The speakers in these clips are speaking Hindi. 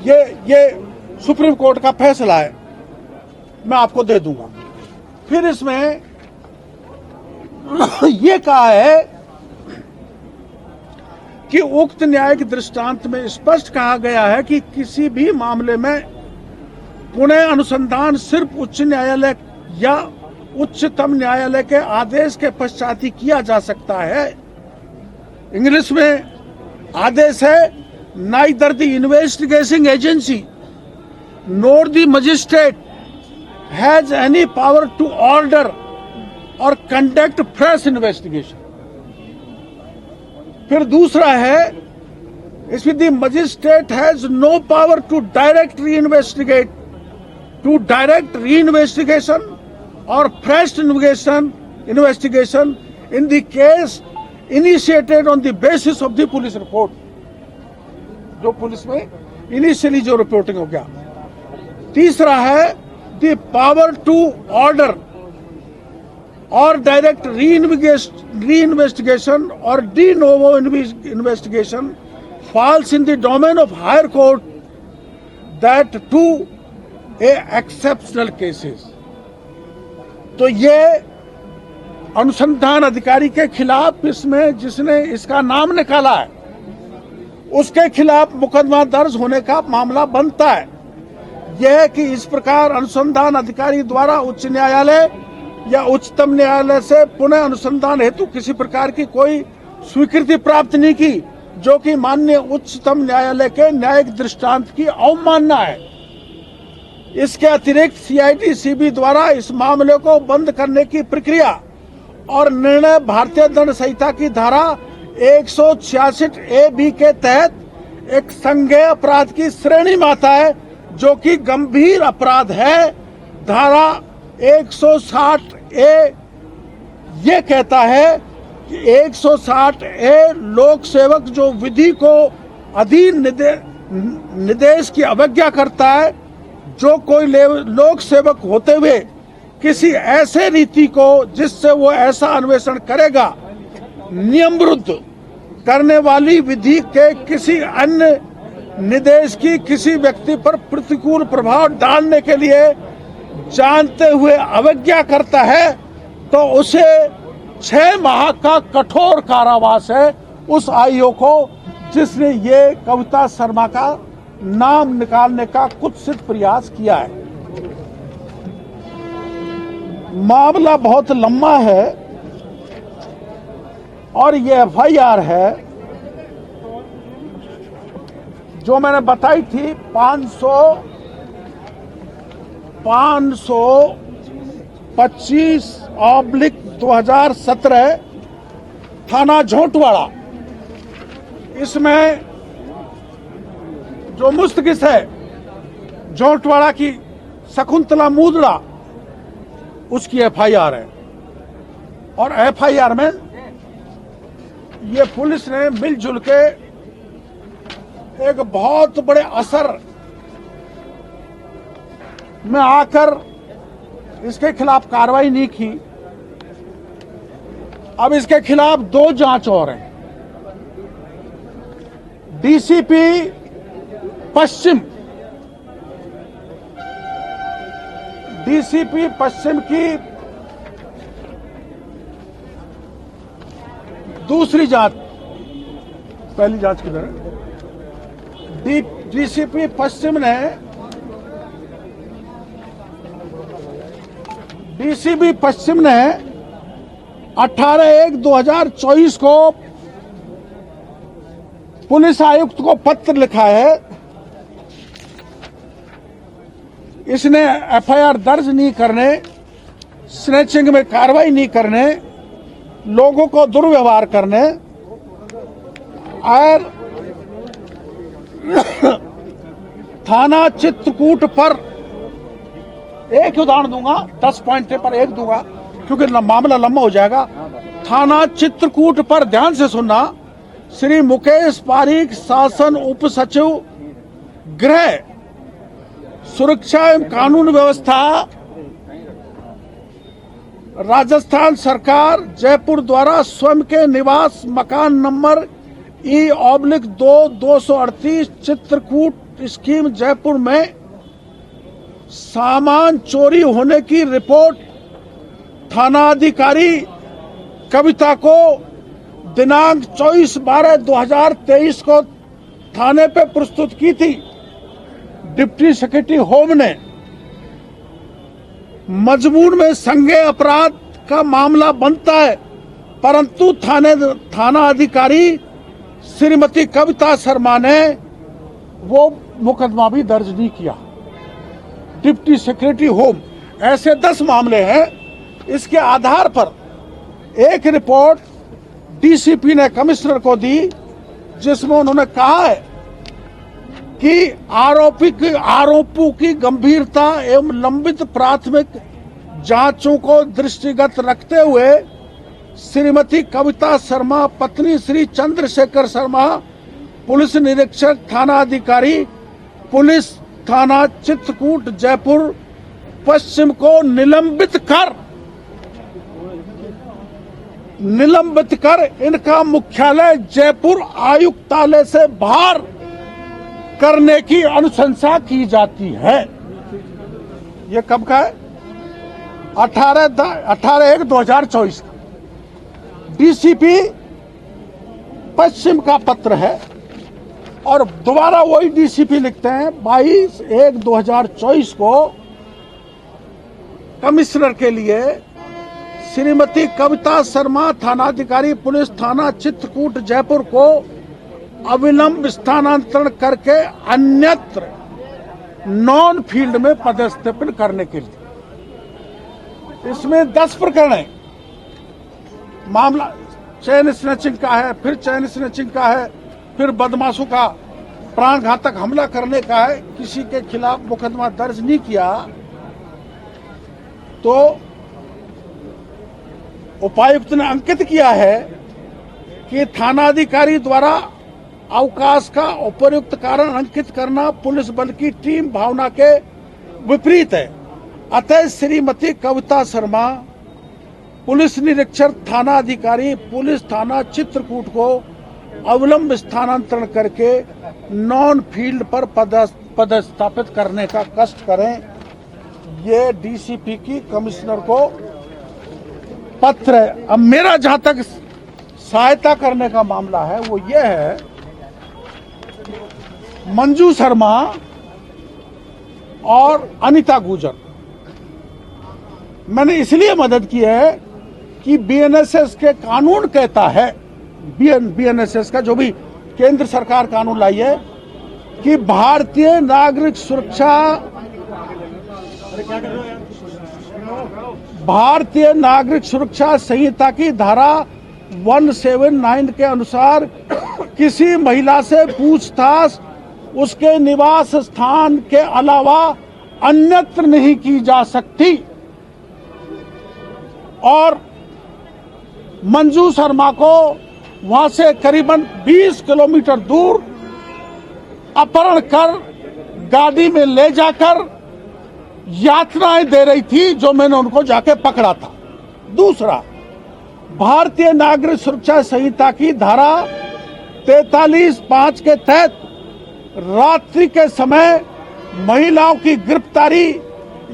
ये सुप्रीम कोर्ट का फैसला है, मैं आपको दे दूंगा। फिर इसमें ये कहा है कि उक्त न्यायिक दृष्टांत में स्पष्ट कहा गया है कि किसी भी मामले में पुनः अनुसंधान सिर्फ उच्च न्यायालय या उच्चतम न्यायालय के आदेश के पश्चात ही किया जा सकता है। इंग्लिश में आदेश है, neither the investigating agency nor the magistrate has any power to order or conduct fresh investigation. फिर दूसरा है, इसमें the magistrate has no power to direct reinvestigation or fresh investigation in the case initiated on the basis of the police report। जो पुलिस में इनिशियली जो रिपोर्टिंग हो गया। तीसरा है the power to order or direct re-investigation or de novo investigation falls in the domain of higher court, that to a exceptional cases। तो ये अनुसंधान अधिकारी के खिलाफ, इसमें जिसने इसका नाम निकाला है उसके खिलाफ मुकदमा दर्ज होने का मामला बनता है। यह कि इस प्रकार अनुसंधान अधिकारी द्वारा उच्च न्यायालय या उच्चतम न्यायालय से पुनः अनुसंधान हेतु किसी प्रकार की कोई स्वीकृति प्राप्त नहीं की, जो कि माननीय उच्चतम न्यायालय के न्यायिक दृष्टांत की अवमानना है। इसके अतिरिक्त सीआईडी सीबी द्वारा इस मामले को बंद करने की प्रक्रिया और निर्णय भारतीय दंड संहिता की धारा 166A(b) के तहत एक संज्ञेय अपराध की श्रेणी में आता है, जो कि गंभीर अपराध है। धारा 160A ये कहता है कि 160A लोक सेवक जो विधि को अधीन निर्देश की अवज्ञा करता है, जो कोई लोक सेवक होते हुए किसी ऐसे रीति को जिससे वो ऐसा अन्वेषण करेगा नियम विरुद्ध करने वाली विधि के किसी अन्य निर्देश की किसी व्यक्ति पर प्रतिकूल प्रभाव डालने के लिए जानते हुए अवज्ञा करता है, तो उसे 6 माह का कठोर कारावास है उस आईओ को जिसने ये कविता शर्मा का नाम निकालने का कुत्सित प्रयास किया है। मामला बहुत लंबा है और ये एफआईआर है जो मैंने बताई थी 525/2017 थाना झोटवाड़ा। इसमें जो मुस्तकिस है झोटवाड़ा की शकुंतला मूदड़ा, उसकी एफआईआर है। और एफआईआर में ये पुलिस ने मिलजुल के एक बहुत बड़े असर में आकर इसके खिलाफ कार्रवाई नहीं की। अब इसके खिलाफ 2 जांच और हैं। डीसीपी पश्चिम की दूसरी जांच, पहली जांच किधर है? डीसीपी पश्चिम ने डीसीपी पश्चिम ने 18/1/2024 को पुलिस आयुक्त को पत्र लिखा है। इसने एफआईआर दर्ज नहीं करने, स्नैचिंग में कार्रवाई नहीं करने, लोगों को दुर्व्यवहार करने और थाना चित्रकूट पर एक उदाहरण दूंगा, 10 पॉइंट पर एक दूंगा क्योंकि मामला लंबा हो जाएगा। थाना चित्रकूट पर ध्यान से सुनना। श्री मुकेश पारीक, शासन उप सचिव गृह सुरक्षा एवं कानून व्यवस्था, राजस्थान सरकार, जयपुर द्वारा स्वयं के निवास मकान number E/2/238 Chitrakoot scheme Jaipur में सामान चोरी होने की रिपोर्ट थाना अधिकारी कविता को दिनांक 24/12/2023 को थाने पे प्रस्तुत की थी। डिप्टी सेक्रेटरी होम ने मजमून में संज्ञेय अपराध का मामला बनता है, परंतु थाना अधिकारी श्रीमती कविता शर्मा ने वो मुकदमा भी दर्ज नहीं किया। डिप्टी सेक्रेटरी होम, ऐसे 10 मामले हैं। इसके आधार पर एक रिपोर्ट डीसीपी ने कमिश्नर को दी, जिसमें उन्होंने कहा है कि आरोपों की गंभीरता एवं लंबित प्राथमिक जांचों को दृष्टिगत रखते हुए श्रीमती कविता शर्मा पत्नी श्री चंद्रशेखर शर्मा पुलिस निरीक्षक थाना अधिकारी पुलिस थाना चित्रकूट जयपुर पश्चिम को निलंबित कर इनका मुख्यालय जयपुर आयुक्तालय से बाहर करने की अनुशंसा की जाती है। ये कब का है? 18/1/2024 का डीसीपी पश्चिम का पत्र है। और दोबारा वही डीसीपी लिखते हैं 22/1/2024 को कमिश्नर के लिए श्रीमती कविता शर्मा थानाधिकारी पुलिस थाना चित्रकूट जयपुर को अविलंब स्थानांतरण करके अन्यत्र नॉन फील्ड में पदस्थापन करने के लिए। इसमें 10 प्रकरण है। मामला चैन स्नैचिंग का है, फिर चैन स्नैचिंग का है, फिर बदमाशों का प्राणघातक हमला करने का है। किसी के खिलाफ मुकदमा दर्ज नहीं किया तो उपायुक्त ने अंकित किया है कि थानाधिकारी द्वारा अवकाश का उपयुक्त कारण अंकित करना पुलिस बल की टीम भावना के विपरीत है। अतः श्रीमती कविता शर्मा पुलिस निरीक्षक थाना अधिकारी पुलिस थाना चित्रकूट को अविलंब स्थानांतरण करके नॉन फील्ड पर पदस्थापित करने का कष्ट करें। ये डीसीपी की कमिश्नर को पत्र है। अब मेरा जहां तक सहायता करने का मामला है वो ये है, मंजू शर्मा और अनिता गुजर, मैंने इसलिए मदद की है कि बीएनएसएस के कानून कहता है, बीएनएसएस का जो भी केंद्र सरकार कानून लाई है कि भारतीय नागरिक सुरक्षा संहिता की धारा 179 के अनुसार किसी महिला से पूछताछ उसके निवास स्थान के अलावा अन्यत्र नहीं की जा सकती। और मंजू शर्मा को वहां से करीबन 20 किलोमीटर दूर अपहरण कर गाड़ी में ले जाकर यातनाएं दे रही थी, जो मैंने उनको जाके पकड़ा था। दूसरा, भारतीय नागरिक सुरक्षा संहिता की धारा 43(5) के तहत रात्रि के समय महिलाओं की गिरफ्तारी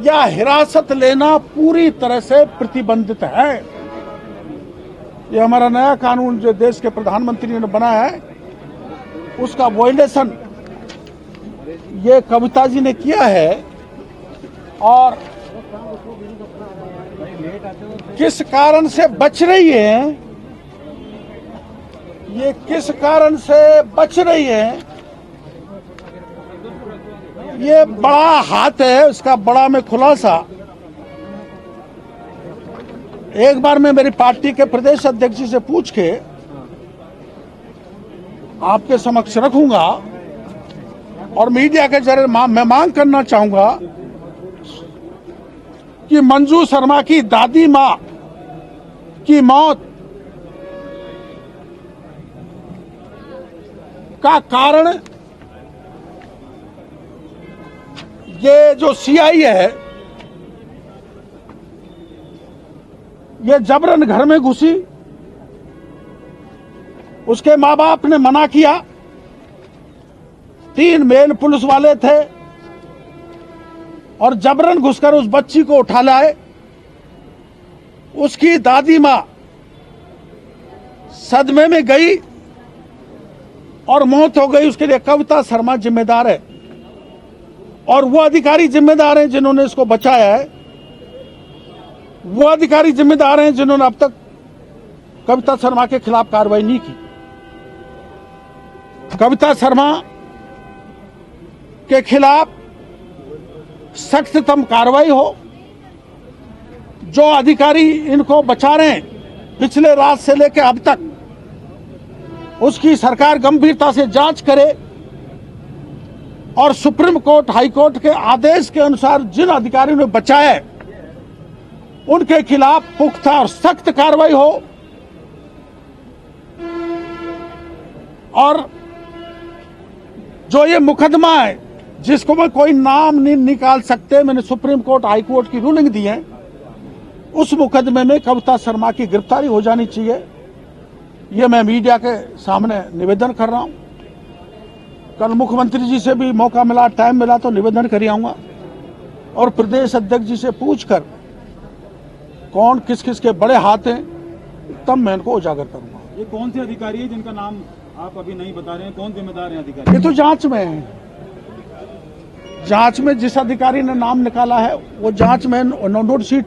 या हिरासत लेना पूरी तरह से प्रतिबंधित है। ये हमारा नया कानून जो देश के प्रधानमंत्री ने बनाया है, उसका वायलेशन ये कविता जी ने किया है। और किस कारण से बच रही है, ये किस कारण से बच रही है, ये बड़ा हाथ है उसका, बड़ा में खुलासा। एक बार मैं मेरी पार्टी के प्रदेश अध्यक्ष जी से पूछ के आपके समक्ष रखूंगा और मीडिया के जरिए मैं मांग करना चाहूंगा कि मंजू शर्मा की दादी मां की मौत का कारण ये जो सीआई है, ये जबरन घर में घुसी, उसके माँ बाप ने मना किया, 3 मेल पुलिस वाले थे और जबरन घुसकर उस बच्ची को उठा लाए। उसकी दादी मां सदमे में गई और मौत हो गई। उसके लिए कविता शर्मा जिम्मेदार है और वो अधिकारी जिम्मेदार हैं जिन्होंने इसको बचाया है। वो अधिकारी जिम्मेदार हैं जिन्होंने अब तक कविता शर्मा के खिलाफ कार्रवाई नहीं की। कविता शर्मा के खिलाफ सख्ततम कार्रवाई हो। जो अधिकारी इनको बचा रहे हैं पिछले रात से लेकर अब तक, उसकी सरकार गंभीरता से जांच करे और सुप्रीम कोर्ट, हाई कोर्ट के आदेश के अनुसार जिन अधिकारियों ने बचाया है उनके खिलाफ पुख्ता और सख्त कार्रवाई हो। और जो ये मुकदमा है जिसको मैं कोई नाम नहीं निकाल सकते, मैंने सुप्रीम कोर्ट, हाई कोर्ट की रूलिंग दी है, उस मुकदमे में कविता शर्मा की गिरफ्तारी हो जानी चाहिए। ये मैं मीडिया के सामने निवेदन कर रहा हूं। कल मुख्यमंत्री जी से भी मौका मिला, टाइम मिला तो निवेदन कर आऊंगा और प्रदेश अध्यक्ष जी से पूछकर कौन किस किस के बड़े हाथ हैं तब मैं इनको उजागर करूंगा। ये कौन से अधिकारी है जिनका नाम आप अभी नहीं बता रहे हैं, कौन जिम्मेदार है अधिकारी? ये तो जांच में है। जांच में जिस अधिकारी ने नाम निकाला है वो जांच में नोट शीट,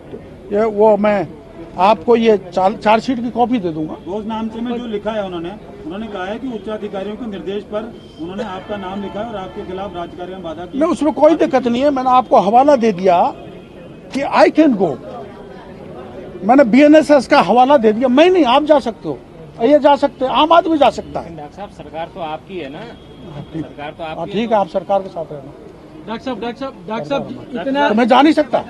वो मैं आपको ये चार्जशीट की कॉपी दे दूंगा। रोज नामचे में जो लिखा है उन्होंने कहा है कि उच्च अधिकारियों के निर्देश पर उन्होंने आपका नाम लिखा है और आपके खिलाफ राजकार्य में बाधा की। नहीं, उसमें कोई दिक्कत नहीं है। मैंने आपको हवाला दे दिया कि आई कैन गो। मैंने BNSS का हवाला दे दिया। मैं नहीं, आप जा सकते हो, ये जा सकते हैं, आम आदमी जा सकता है। डॉक्टर साहब, सरकार तो आपकी है ना, सरकार तो आपकी। ठीक है, आप सरकार के साथ रहना। डॉक्टर साहब इतना तो मैं जा नहीं सकता।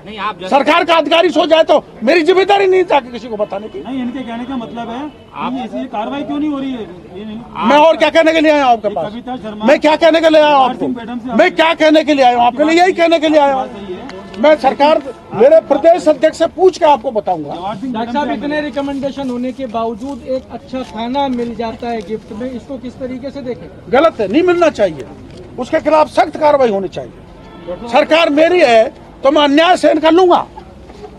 नहीं, आप सरकार का अधिकारी सो जाए तो मेरी जिम्मेदारी नहीं जाके किसी को बताने की। नहीं, इनके कहने का मतलब है आप ये कार्रवाई क्यों नहीं हो रही है? ये नहीं, मैं और क्या कहने के लिए आया हूँ आपके पास? कविता शर्मा, मैं क्या कहने के लिए आया हूँ आपको? मैं क्या कहने के लिए आया हूँ आपके लिए? यही कहने के लिए आया हूँ। मैं सरकार, मेरे प्रदेश अध्यक्ष से पूछ के आपको बताऊंगा। डॉक्टर साहब इतने रिकमेंडेशन होने के बावजूद एक अच्छा खाना मिल जाता है गिफ्ट में, इसको किस तरीके से देखें? गलत है, नहीं मिलना चाहिए। उसके खिलाफ सख्त कार्रवाई होनी चाहिए। सरकार मेरी है तो मैं अन्याय सहन कर लूंगा।